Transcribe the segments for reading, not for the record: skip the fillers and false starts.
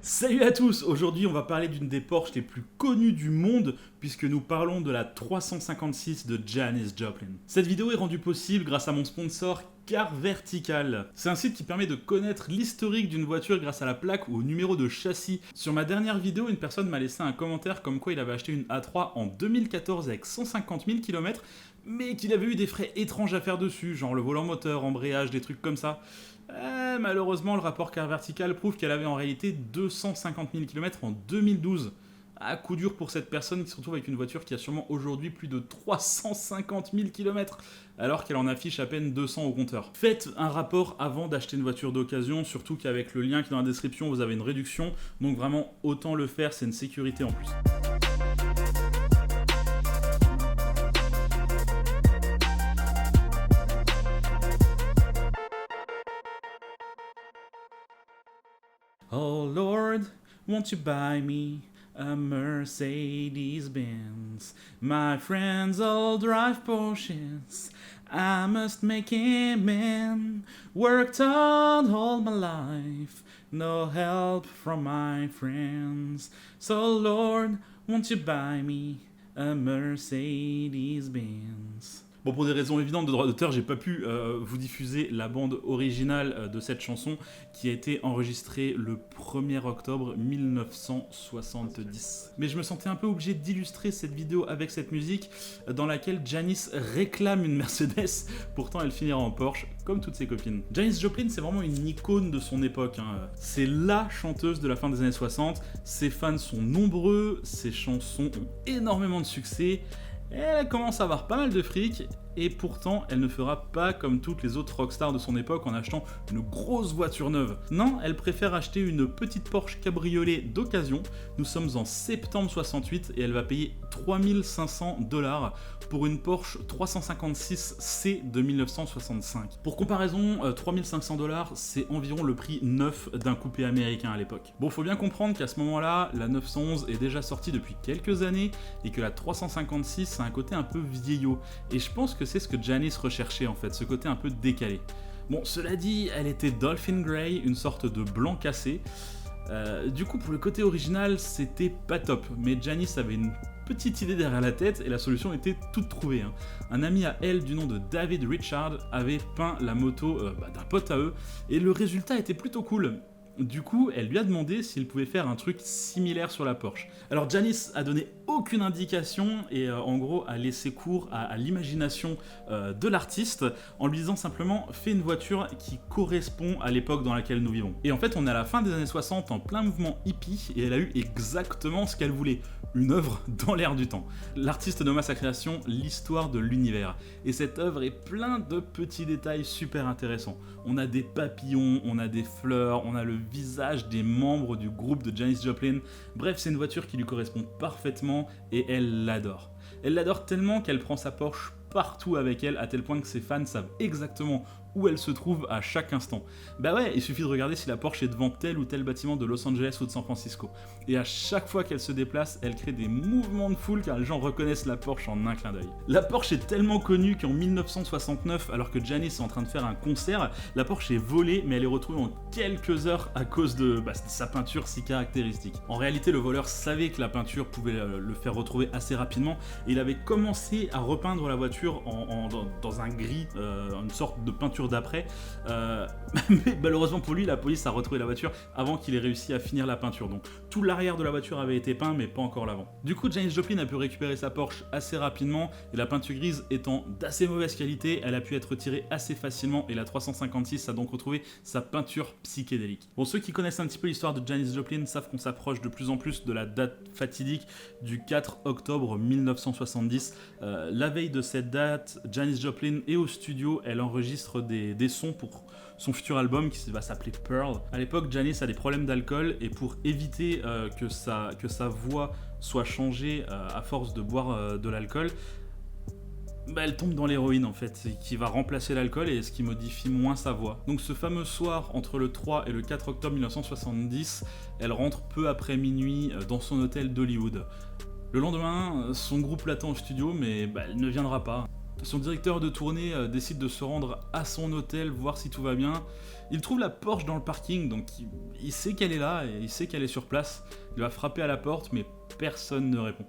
Salut à tous. Aujourd'hui on va parler d'une des Porsche les plus connues du monde puisque nous parlons de la 356 de Janis Joplin. Cette vidéo est rendue possible grâce à mon sponsor Car Vertical. C'est un site qui permet de connaître l'historique d'une voiture grâce à la plaque ou au numéro de châssis. Sur ma dernière vidéo, une personne m'a laissé un commentaire comme quoi il avait acheté une A3 en 2014 avec 150 000 km mais qu'il avait eu des frais étranges à faire dessus, genre le volant moteur, embrayage, des trucs comme ça. Malheureusement, le rapport Car Vertical prouve qu'elle avait en réalité 250 000 km en 2012. Coup dur pour cette personne qui se retrouve avec une voiture qui a sûrement aujourd'hui plus de 350 000 km, alors qu'elle en affiche à peine 200 au compteur. Faites un rapport avant d'acheter une voiture d'occasion, surtout qu'avec le lien qui est dans la description, vous avez une réduction, donc vraiment autant le faire, c'est une sécurité en plus. Oh Lord, won't you buy me a Mercedes-Benz? My friends all drive Porsches. I must make amends. Worked hard all my life. No help from my friends. So Lord, won't you buy me a Mercedes-Benz? Bon, pour des raisons évidentes de droit d'auteur, j'ai pas pu vous diffuser la bande originale de cette chanson qui a été enregistrée le 1er octobre 1970. Mais je me sentais un peu obligé d'illustrer cette vidéo avec cette musique dans laquelle Janis réclame une Mercedes, pourtant elle finira en Porsche, comme toutes ses copines. Janis Joplin, c'est vraiment une icône de son époque. C'est LA chanteuse de la fin des années 60, ses fans sont nombreux, ses chansons ont énormément de succès. Elle commence à avoir pas mal de fric, et pourtant elle ne fera pas comme toutes les autres rockstars de son époque en achetant une grosse voiture neuve. Non, elle préfère acheter une petite Porsche cabriolet d'occasion. Nous sommes en septembre 68 et elle va payer 3500 $ pour une Porsche 356C de 1965. Pour comparaison, 3500 $, c'est environ le prix neuf d'un coupé américain à l'époque. Bon, faut bien comprendre qu'à ce moment-là, la 911 est déjà sortie depuis quelques années et que la 356 a un côté un peu vieillot. Et je pense que c'est ce que Janis recherchait en fait, ce côté un peu décalé. Bon, cela dit, elle était Dolphin Grey, une sorte de blanc cassé. Du coup, pour le côté original, c'était pas top, mais Janis avait une petite idée derrière la tête et la solution était toute trouvée. Un ami à elle du nom de David Richard avait peint la moto d'un pote à eux et le résultat était plutôt cool. Du coup, elle lui a demandé s'il pouvait faire un truc similaire sur la Porsche. Alors Janis a donné aucune indication et en gros a laissé cours à l'imagination de l'artiste en lui disant simplement « fais une voiture qui correspond à l'époque dans laquelle nous vivons ». Et en fait on est à la fin des années 60 en plein mouvement hippie et elle a eu exactement ce qu'elle voulait, une œuvre dans l'air du temps. L'artiste nomma sa création l'histoire de l'univers et cette œuvre est plein de petits détails super intéressants. On a des papillons, on a des fleurs, on a le visage des membres du groupe de Janis Joplin. Bref, c'est une voiture qui lui correspond parfaitement et elle l'adore. Elle l'adore tellement qu'elle prend sa Porsche partout avec elle, à tel point que ses fans savent exactement où elle se trouve à chaque instant. Bah ouais, il suffit de regarder si la Porsche est devant tel ou tel bâtiment de Los Angeles ou de San Francisco. Et à chaque fois qu'elle se déplace, elle crée des mouvements de foule car les gens reconnaissent la Porsche en un clin d'œil. La Porsche est tellement connue qu'en 1969, alors que Janis est en train de faire un concert, la Porsche est volée mais elle est retrouvée en quelques heures à cause de sa peinture si caractéristique. En réalité, le voleur savait que la peinture pouvait le faire retrouver assez rapidement et il avait commencé à repeindre la voiture dans un gris, une sorte de peinture d'après, mais malheureusement pour lui, la police a retrouvé la voiture avant qu'il ait réussi à finir la peinture. Donc tout l'arrière de la voiture avait été peint, mais pas encore l'avant. Du coup, Janis Joplin a pu récupérer sa Porsche assez rapidement, et la peinture grise étant d'assez mauvaise qualité, elle a pu être retirée assez facilement, et la 356 a donc retrouvé sa peinture psychédélique. Bon, ceux qui connaissent un petit peu l'histoire de Janis Joplin savent qu'on s'approche de plus en plus de la date fatidique du 4 octobre 1970. La veille de cette date, Janis Joplin est au studio, elle enregistre des sons pour son futur album qui va s'appeler Pearl. À l'époque, Janis a des problèmes d'alcool et pour éviter que sa voix soit changée à force de boire de l'alcool, elle tombe dans l'héroïne en fait, qui va remplacer l'alcool et ce qui modifie moins sa voix. Donc ce fameux soir, entre le 3 et le 4 octobre 1970, elle rentre peu après minuit dans son hôtel d'Hollywood. Le lendemain, son groupe l'attend au studio mais elle ne viendra pas. Son directeur de tournée décide de se rendre à son hôtel, voir si tout va bien. Il trouve la Porsche dans le parking, donc il sait qu'elle est là, et il sait qu'elle est sur place. Il va frapper à la porte, mais personne ne répond.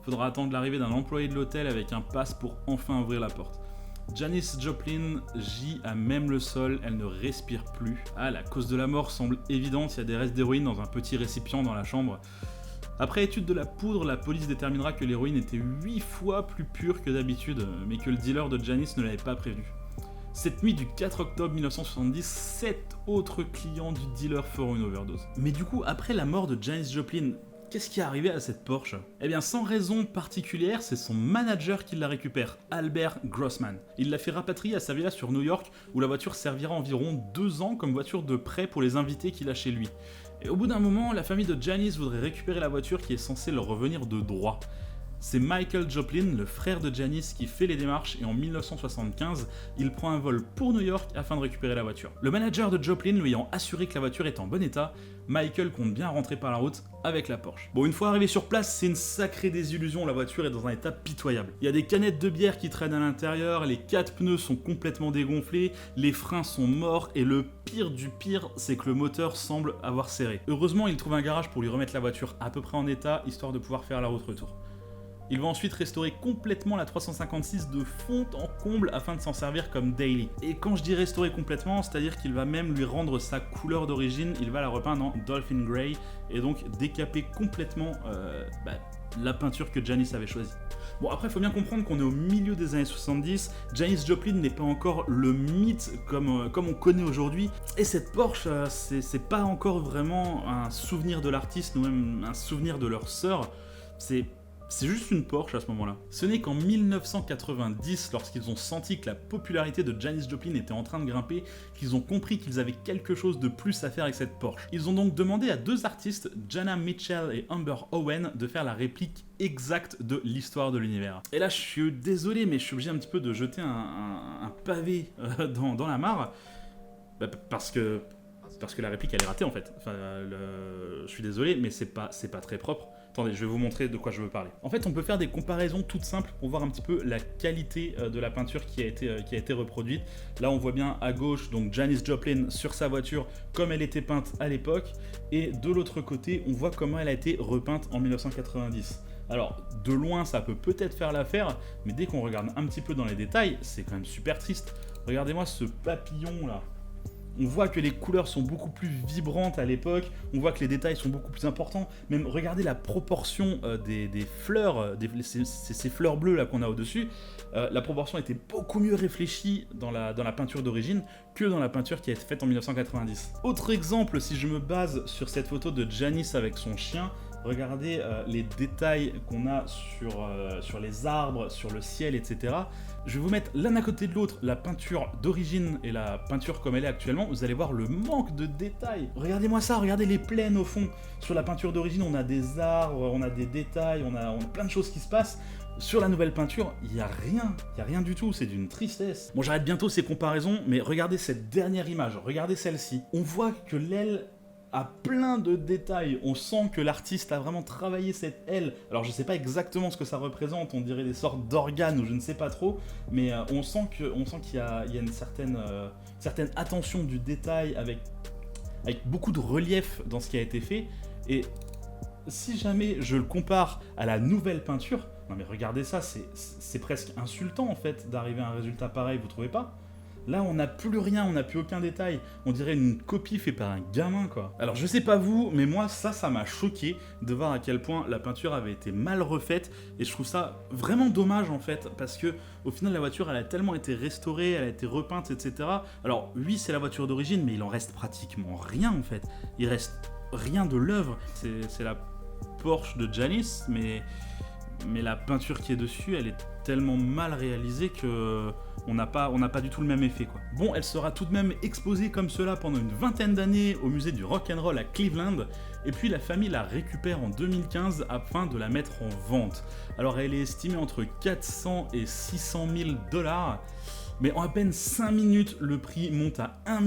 Il faudra attendre l'arrivée d'un employé de l'hôtel avec un pass pour enfin ouvrir la porte. Janis Joplin gît à même le sol, elle ne respire plus. Ah, la cause de la mort semble évidente, il y a des restes d'héroïne dans un petit récipient dans la chambre. Après étude de la poudre, la police déterminera que l'héroïne était 8 fois plus pure que d'habitude, mais que le dealer de Janis ne l'avait pas prévenu. Cette nuit du 4 octobre 1970, 7 autres clients du dealer feront une overdose. Mais du coup, après la mort de Janis Joplin, qu'est-ce qui est arrivé à cette Porsche? Eh bien, sans raison particulière, c'est son manager qui la récupère, Albert Grossman. Il l'a fait rapatrier à sa villa sur New York, où la voiture servira environ 2 ans comme voiture de prêt pour les invités qu'il a chez lui. Et au bout d'un moment, la famille de Janis voudrait récupérer la voiture qui est censée leur revenir de droit. C'est Michael Joplin, le frère de Janis, qui fait les démarches et en 1975, il prend un vol pour New York afin de récupérer la voiture. Le manager de Joplin lui ayant assuré que la voiture est en bon état, Michael compte bien rentrer par la route avec la Porsche. Bon, une fois arrivé sur place, c'est une sacrée désillusion, la voiture est dans un état pitoyable. Il y a des canettes de bière qui traînent à l'intérieur, les 4 pneus sont complètement dégonflés, les freins sont morts et le pire du pire, c'est que le moteur semble avoir serré. Heureusement, il trouve un garage pour lui remettre la voiture à peu près en état, histoire de pouvoir faire la route retour. Il va ensuite restaurer complètement la 356 de fond en comble afin de s'en servir comme daily. Et quand je dis restaurer complètement, c'est-à-dire qu'il va même lui rendre sa couleur d'origine, il va la repeindre en Dolphin Grey et donc décaper complètement la peinture que Janis avait choisie. Bon, après, il faut bien comprendre qu'on est au milieu des années 70, Janis Joplin n'est pas encore le mythe comme on connaît aujourd'hui, et cette Porsche, c'est pas encore vraiment un souvenir de l'artiste, ou même un souvenir de leur sœur, c'est juste une Porsche à ce moment-là. Ce n'est qu'en 1990, lorsqu'ils ont senti que la popularité de Janis Joplin était en train de grimper, qu'ils ont compris qu'ils avaient quelque chose de plus à faire avec cette Porsche. Ils ont donc demandé à 2 artistes, Jana Mitchell et Amber Owen, de faire la réplique exacte de l'histoire de l'univers. Et là, je suis désolé, mais je suis obligé un petit peu de jeter un pavé dans la mare, parce que la réplique elle est ratée en fait. Enfin, je suis désolé, mais c'est pas très propre. Attendez, je vais vous montrer de quoi je veux parler. En fait, on peut faire des comparaisons toutes simples pour voir un petit peu la qualité de la peinture qui a été reproduite. Là, on voit bien à gauche donc Janis Joplin sur sa voiture comme elle était peinte à l'époque, et de l'autre côté, on voit comment elle a été repeinte en 1990. Alors, de loin, ça peut peut-être faire l'affaire, mais dès qu'on regarde un petit peu dans les détails, c'est quand même super triste. Regardez-moi ce papillon là. On voit que les couleurs sont beaucoup plus vibrantes à l'époque, on voit que les détails sont beaucoup plus importants, même regardez la proportion des fleurs, ces fleurs bleues là qu'on a au-dessus, la proportion était beaucoup mieux réfléchie dans la peinture d'origine que dans la peinture qui a été faite en 1990. Autre exemple, si je me base sur cette photo de Janis avec son chien, regardez les détails qu'on a sur les arbres, sur le ciel, etc. Je vais vous mettre l'un à côté de l'autre la peinture d'origine et la peinture comme elle est actuellement. Vous allez voir le manque de détails. Regardez-moi ça, regardez les plaines au fond. Sur la peinture d'origine, on a des arbres, on a des détails, on a plein de choses qui se passent. Sur la nouvelle peinture, il n'y a rien du tout, c'est d'une tristesse. Bon, j'arrête bientôt ces comparaisons, mais regardez cette dernière image, regardez celle-ci. On voit que l'aile a plein de détails, on sent que l'artiste a vraiment travaillé cette aile. Alors je sais pas exactement ce que ça représente, on dirait des sortes d'organes ou je ne sais pas trop, mais on sent qu'il y a une certaine attention du détail avec beaucoup de relief dans ce qui a été fait. Et si jamais je le compare à la nouvelle peinture, non mais regardez ça, c'est presque insultant en fait d'arriver à un résultat pareil, vous trouvez pas ? Là, on n'a plus rien, on n'a plus aucun détail. On dirait une copie faite par un gamin, quoi. Alors, je sais pas vous, mais moi, ça m'a choqué de voir à quel point la peinture avait été mal refaite. Et je trouve ça vraiment dommage, en fait, parce que au final, la voiture, elle a tellement été restaurée, elle a été repeinte, etc. Alors, oui, c'est la voiture d'origine, mais il en reste pratiquement rien, en fait. Il reste rien de l'œuvre. C'est la Porsche de Janis, mais la peinture qui est dessus, elle est tellement mal réalisée que on n'a pas du tout le même effet, quoi. Bon, elle sera tout de même exposée comme cela pendant une 20aine d'années au musée du Rock'n'Roll à Cleveland, et puis la famille la récupère en 2015 afin de la mettre en vente. Alors elle est estimée entre 400 et 600 000 $. Mais en à peine 5 minutes, le prix monte à 1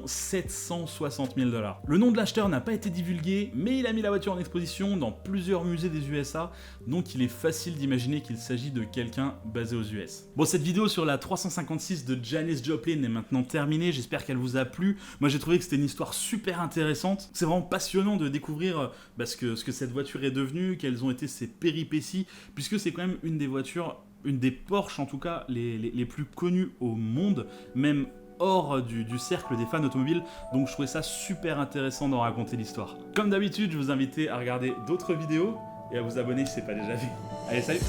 760 000 $. Le nom de l'acheteur n'a pas été divulgué, mais il a mis la voiture en exposition dans plusieurs musées des USA, donc il est facile d'imaginer qu'il s'agit de quelqu'un basé aux US. Bon, cette vidéo sur la 356 de Janis Joplin est maintenant terminée, j'espère qu'elle vous a plu. Moi j'ai trouvé que c'était une histoire super intéressante. C'est vraiment passionnant de découvrir ce que cette voiture est devenue, quelles ont été ses péripéties, puisque c'est quand même une des voitures, une des Porsche en tout cas, les plus connues au monde, même hors du cercle des fans automobiles, donc je trouvais ça super intéressant d'en raconter l'histoire. Comme d'habitude, je vous invite à regarder d'autres vidéos et à vous abonner si ce n'est pas déjà fait. Allez, salut!